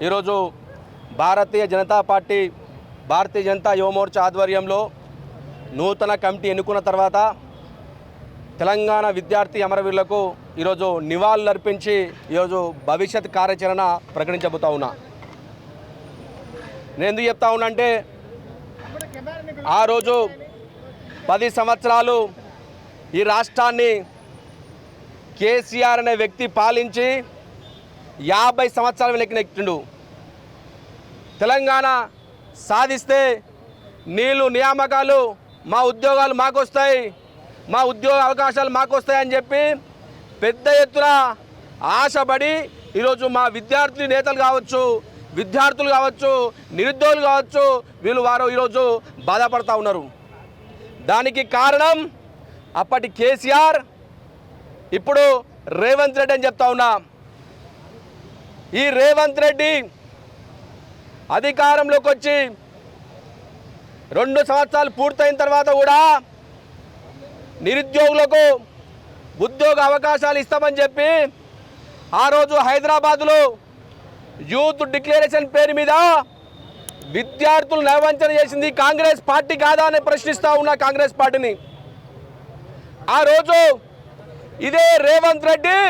ఈరోజు భారతీయ జనతా పార్టీ భారతీయ జనతా యువ మోర్చా ఆధ్వర్యంలో నూతన కమిటీ ఎన్నుకున్న తర్వాత తెలంగాణ విద్యార్థి అమరవీరులకు ఈరోజు నివాళులర్పించి ఈరోజు భవిష్యత్ కార్యాచరణ ప్రకటించబోతా ఉన్నా. నేను ఎందుకు చెప్తా ఉన్నా అంటే ఆ రోజు 10 సంవత్సరాలు ఈ రాష్ట్రాన్ని కేసీఆర్ అనే వ్యక్తి పాలించి 50 సంవత్సరాల వెనక్కినెక్కిండు. తెలంగాణ సాధిస్తే నీళ్ళు నియామకాలు మా ఉద్యోగాలు మాకు వస్తాయి, మా ఉద్యోగ అవకాశాలు మాకు వస్తాయని చెప్పి పెద్ద ఎత్తున ఆశపడి ఈరోజు మా విద్యార్థి నేతలు కావచ్చు, విద్యార్థులు కావచ్చు, నిరుద్యోగులు కావచ్చు, వారు ఈరోజు బాధపడుతూ ఉన్నారు. దానికి కారణం అప్పటి కేసీఆర్, ఇప్పుడు రేవంత్ రెడ్డి అని చెప్తా ఉన్నా. ఈ రేవంత్ రెడ్డి అధికారంలోకి వచ్చి 2 సంవత్సరాలు పూర్తయిన తర్వాత కూడా నిరుద్యోగులకు ఉద్యోగ అవకాశాలు ఇస్తామని చెప్పి ఆ రోజు హైదరాబాదులో యూత్ డిక్లరేషన్ పేరు మీద విద్యార్థులు నయవంచన చేసింది కాంగ్రెస్ పార్టీ కాదా అని ప్రశ్నిస్తూ ఉన్న కాంగ్రెస్ పార్టీని. ఆ రోజు ఇదే రేవంత్ రెడ్డి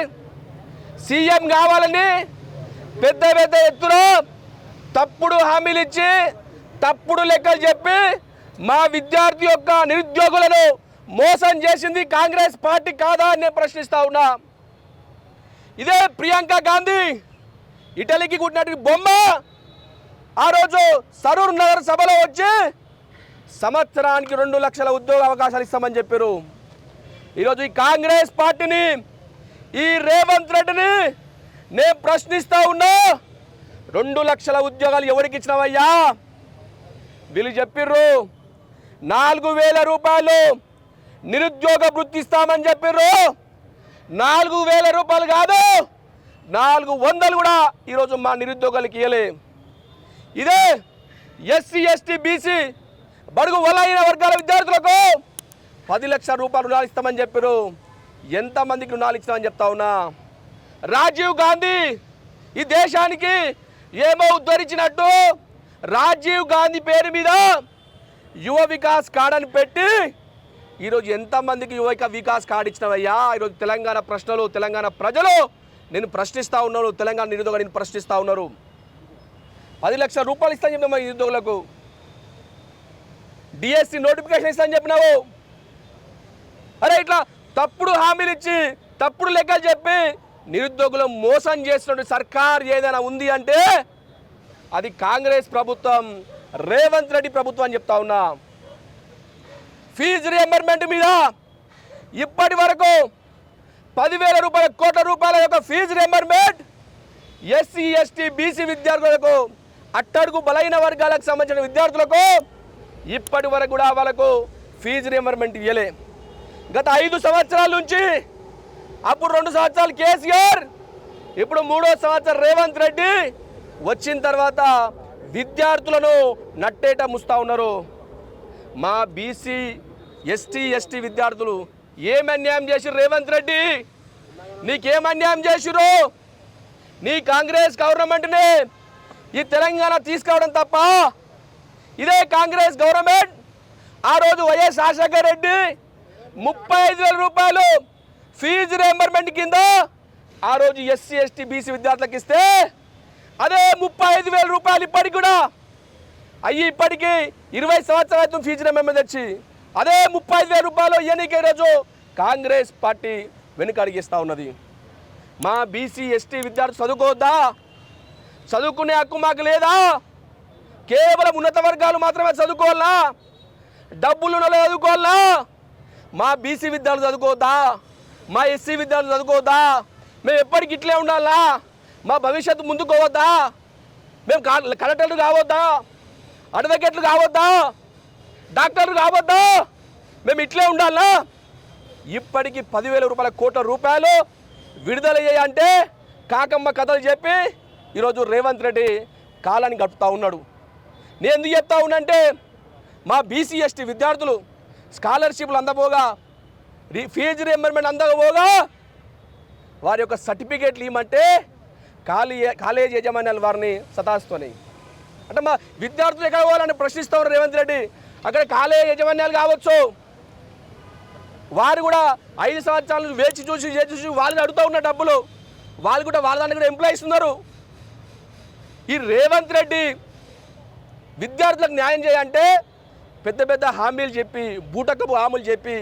సీఎం కావాలని పెద్ద పెద్ద ఎత్తున తప్పుడు హామీలు ఇచ్చి తప్పుడు లెక్కలు చెప్పి మా విద్యార్థి యొక్క నిరుద్యోగులను మోసం చేసింది కాంగ్రెస్ పార్టీ కాదా అని నేను ప్రశ్నిస్తూ ఉన్నా. ఇదే ప్రియాంక గాంధీ ఇటలీకి కుట్టినట్టు బొమ్మ ఆ రోజు సరూర్ నగర్ సభలో వచ్చి సంవత్సరానికి 2 లక్షల ఉద్యోగ అవకాశాలు ఇస్తామని చెప్పారు. ఈరోజు ఈ కాంగ్రెస్ పార్టీని, ఈ రేవంత్ రెడ్డిని నేను ప్రశ్నిస్తూ ఉన్నా. 2 లక్షల ఉద్యోగాలు ఎవరికి ఇచ్చినావయ్యా? వీళ్ళు చెప్పిర్రు 4,000 రూపాయలు నిరుద్యోగ వృత్తి ఇస్తామని చెప్పిర్రు. 4,000 రూపాయలు కాదు, 400 కూడా ఈరోజు మా నిరుద్యోగులకి ఇవ్వలే. ఇదే ఎస్సీ ఎస్టీ బీసీ బడుగు బలహీన వర్గాల విద్యార్థులకు 10 లక్షల రూపాయలు రుణాలు ఇస్తామని చెప్పారు. ఎంతమందికి రుణాలు ఇస్తామని చెప్తా ఉన్నా. రాజీవ్ గాంధీ ఈ దేశానికి ఏమో ఉద్ధరించినట్టు రాజీవ్ గాంధీ పేరు మీద యువ వికాస్ కార్డ్ అని పెట్టి ఈరోజు ఎంతమందికి యువ వికాస్ కార్డు ఇచ్చినవయ్యా? ఈరోజు తెలంగాణ ప్రశ్నలు, తెలంగాణ ప్రజలు నేను ప్రశ్నిస్తూ ఉన్నారు, తెలంగాణ నిరుద్యోగులు నేను ప్రశ్నిస్తూ ఉన్నారు. 10 లక్షల రూపాయలు ఇస్తాను చెప్పిన నిరుద్యోగులకు. డిఎస్సి నోటిఫికేషన్ ఇస్తాను చెప్పినావు. అరే ఇట్లా తప్పుడు హామీలు ఇచ్చి తప్పుడు లెక్కలు చెప్పి నిరుద్యోగులు మోసం చేస్తున్న సర్కార్ ఏదైనా ఉంది అంటే అది కాంగ్రెస్ ప్రభుత్వం, రేవంత్ రెడ్డి ప్రభుత్వం అని చెప్తా ఉన్నా. ఫీజు రియంబర్మెంట్ మీద ఇప్పటి వరకు 10,000 రూపాయల కోట్ల రూపాయల యొక్క fee reimbursement SC ST BC విద్యార్థులకు, అట్టడుగు బలైన వర్గాలకు సంబంధించిన విద్యార్థులకు ఇప్పటి వరకు కూడా వాళ్ళకు ఫీజు రియంబర్మెంట్ ఇవ్వలే. గత 5 సంవత్సరాల నుంచి, అప్పుడు 2 సంవత్సరాలు కేసీఆర్, ఇప్పుడు 3వ సంవత్సరం రేవంత్ రెడ్డి వచ్చిన తర్వాత విద్యార్థులను నట్టేట ముస్తా ఉన్నారు. మా బీసీ ఎస్టీ ఎస్టీ విద్యార్థులు ఏం అన్యాయం చేసిరు? రేవంత్ రెడ్డి నీకేం అన్యాయం చేసిరు? నీ కాంగ్రెస్ గవర్నమెంట్ని ఈ తెలంగాణ తీసుకురావడం తప్ప. ఇదే కాంగ్రెస్ గవర్నమెంట్ ఆ రోజు వైఎస్ రాజశేఖర రెడ్డి 35,000 రూపాయలు ఫీజు రియంబర్మెంట్ కింద ఆ రోజు ఎస్సీ ఎస్టీ బీసీ విద్యార్థులకు ఇస్తే అదే 35,000 రూపాయలు ఇప్పటికి కూడా అయ్యి ఇప్పటికీ 20 సంవత్సరాల క్రితం ఫీజు రియంబర్మెంట్ తెచ్చి అదే 35,000 రూపాయలు ఎన్నికే రోజు కాంగ్రెస్ పార్టీ వెనుక అడిగిస్తూ ఉన్నది. మా బీసీ ఎస్టీ విద్యార్థులు చదువుకోవద్దా? చదువుకునే హక్కు మాకు లేదా? కేవలం ఉన్నత వర్గాలు మాత్రమే చదువుకోవాలా? డబ్బులు చదువుకోవాలా? మా బీసీ విద్యార్థులు చదువుకోవద్దా? మా ఎస్సీ విద్యార్థులు చదువుకోవద్దా? మేము ఎప్పటికి ఇట్లే ఉండాలా? మా భవిష్యత్తు ముందుకోవద్దా? మేము కలెక్టర్లు కావద్దా? అడ్వకేట్లు కావద్దా? డాక్టర్లు కావద్దా? మేము ఇట్లే ఉండాలా? ఇప్పటికీ 10,000 రూపాయల కోట్ల రూపాయలు విడుదల చేయాలంటే కాకమ్మ కథలు చెప్పి ఈరోజు రేవంత్ రెడ్డి కాలాన్ని గడుపుతూ ఉన్నాడు. నేను ఎందుకు చెప్తా ఉన్నానంటే మా బీసీ ఎస్టీ విద్యార్థులు స్కాలర్షిప్లు అందబోగా, ఫీజు రియంబర్మెంట్ అందకపోగా వారి యొక్క సర్టిఫికేట్లు ఇవ్వమంటే కాలేజీ యాజమాన్యాలు వారిని సతాస్తున్నాయి. అంటే మా విద్యార్థులు ఎక్కడ పోవాలని ప్రశ్నిస్తూ ఉన్నారు రేవంత్ రెడ్డి. అక్కడ కాలేజీ యాజమాన్యాలు కావచ్చు, వారు కూడా 5 సంవత్సరాలు వేచి చూసి వాళ్ళని అడుగుతూ ఉన్న డబ్బులు, వాళ్ళు కూడా వాళ్ళ దానికి కూడా ఎంప్లాయీస్ ఉన్నారు. ఈ రేవంత్ రెడ్డి విద్యార్థులకు న్యాయం చేయాలంటే పెద్ద పెద్ద హామీలు చెప్పి, బూటకపు హామీలు చెప్పి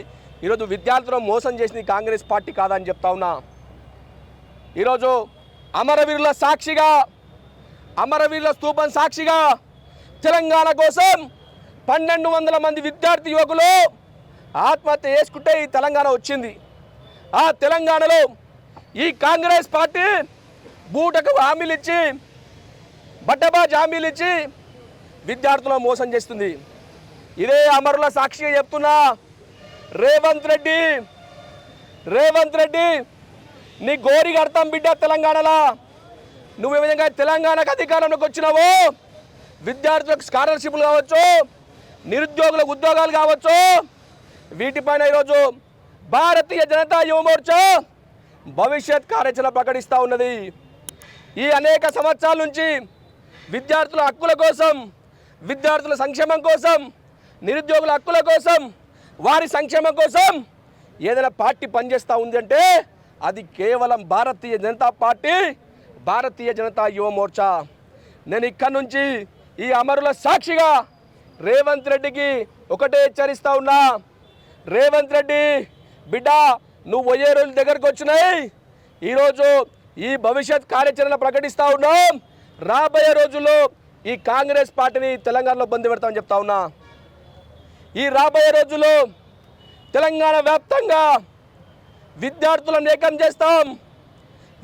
ఈరోజు విద్యార్థులను మోసం చేసింది కాంగ్రెస్ పార్టీ కాదని చెప్తా ఉన్నా. ఈరోజు అమరవీరుల సాక్షిగా, అమరవీరుల స్తూపం సాక్షిగా తెలంగాణ కోసం 1200 మంది విద్యార్థి యువకులు ఆత్మహత్య చేసుకుంటే ఈ తెలంగాణ వచ్చింది. ఆ తెలంగాణలో ఈ కాంగ్రెస్ పార్టీ బూటకపు హామీలు ఇచ్చి, బట్టబాజ్ హామీలు ఇచ్చి విద్యార్థులను మోసం చేస్తుంది. ఇదే అమరుల సాక్షిగా చెప్తున్నా, రేవంత్ రెడ్డి నీ గోరి కడతాం బిడ్డ తెలంగాణలో. నువ్వు ఏ విధంగా తెలంగాణకు అధికారంలోకి వచ్చినావో, విద్యార్థులకు స్కాలర్షిప్లు కావచ్చు, నిరుద్యోగులకు ఉద్యోగాలు కావచ్చు, వీటిపైన ఈరోజు భారతీయ జనతా యువ మోర్చా భవిష్యత్ కార్యాచరణ ప్రకటిస్తూ ఉన్నది. ఈ అనేక సంవత్సరాల నుంచి విద్యార్థుల హక్కుల కోసం, విద్యార్థుల సంక్షేమం కోసం, నిరుద్యోగుల హక్కుల కోసం, వారి సంక్షేమం కోసం ఏదైనా పార్టీ పనిచేస్తూ ఉంది అంటే అది కేవలం భారతీయ జనతా పార్టీ, భారతీయ జనతా యువ మోర్చా. నేను ఇక్కడి నుంచి ఈ అమరుల సాక్షిగా రేవంత్ రెడ్డికి ఒకటే హెచ్చరిస్తూ ఉన్నా, రేవంత్ రెడ్డి బిడ్డ నువ్వు 10 రోజుల దగ్గరకు వచ్చినాయి. ఈరోజు ఈ భవిష్యత్ కార్యాచరణ ప్రకటిస్తూ ఉన్నాం. రాబోయే రోజుల్లో ఈ కాంగ్రెస్ పార్టీని తెలంగాణలో బంద్ పెడతామని చెప్తా ఉన్నా. ఈ రాబోయే రోజుల్లో తెలంగాణ వ్యాప్తంగా విద్యార్థులను ఏకం చేస్తాం.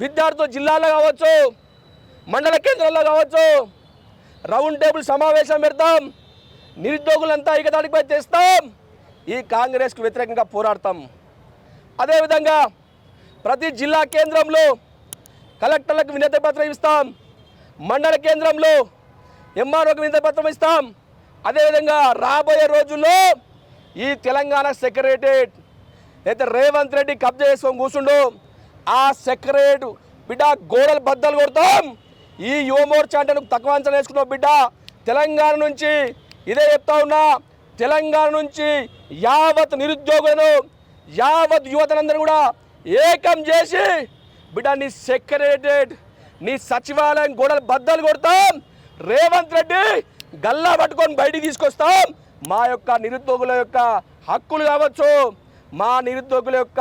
విద్యార్థులు జిల్లాలో కావచ్చు, మండల కేంద్రాల్లో కావచ్చు, రౌండ్ టేబుల్ సమావేశం పెడతాం. నిరుద్యోగులంతా ఏకతాటిపై తెస్తాం. ఈ కాంగ్రెస్కు వ్యతిరేకంగా పోరాడతాం. అదేవిధంగా ప్రతి జిల్లా కేంద్రంలో కలెక్టర్లకు వినతి పత్రం ఇస్తాం. మండల కేంద్రంలో ఎంఆర్ఓకి వినతి పత్రం ఇస్తాం. అదేవిధంగా రాబోయే రోజుల్లో ఈ తెలంగాణ సెక్రటరేట్ అయితే రేవంత్ రెడ్డి కబ్జా చేసుకొని కూర్చుండు, ఆ సెక్రటరేట్ బిడ్డ గోడలు బద్దలు కొడతాం. ఈ యువ మోర్చా అంటే నువ్వు తక్కువ అంచనా వేసుకున్నావు బిడ్డ. తెలంగాణ నుంచి ఇదే చెప్తా ఉన్నా, తెలంగాణ నుంచి యావత్ నిరుద్యోగులను, యావత్ యువతనందరూ కూడా ఏకం చేసి బిడ్డ నీ సెక్రటరేట్, నీ సచివాలయం గోడలు బద్దలు కొడతాం. రేవంత్ రెడ్డి గల్లా పట్టుకొని బయటికి తీసుకొస్తాం. మా యొక్క నిరుద్యోగుల యొక్క హక్కులు కావచ్చు, మా నిరుద్యోగుల యొక్క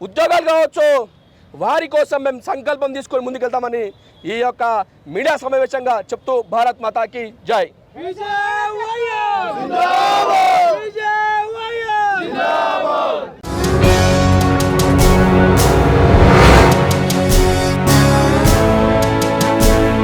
ఉద్యోగాలు కావచ్చు, వారి కోసం మేము సంకల్పం తీసుకొని ముందుకెళ్తామని ఈ యొక్క మీడియా సమావేశంగా చెప్తూ భారత్ మాతాకి జై.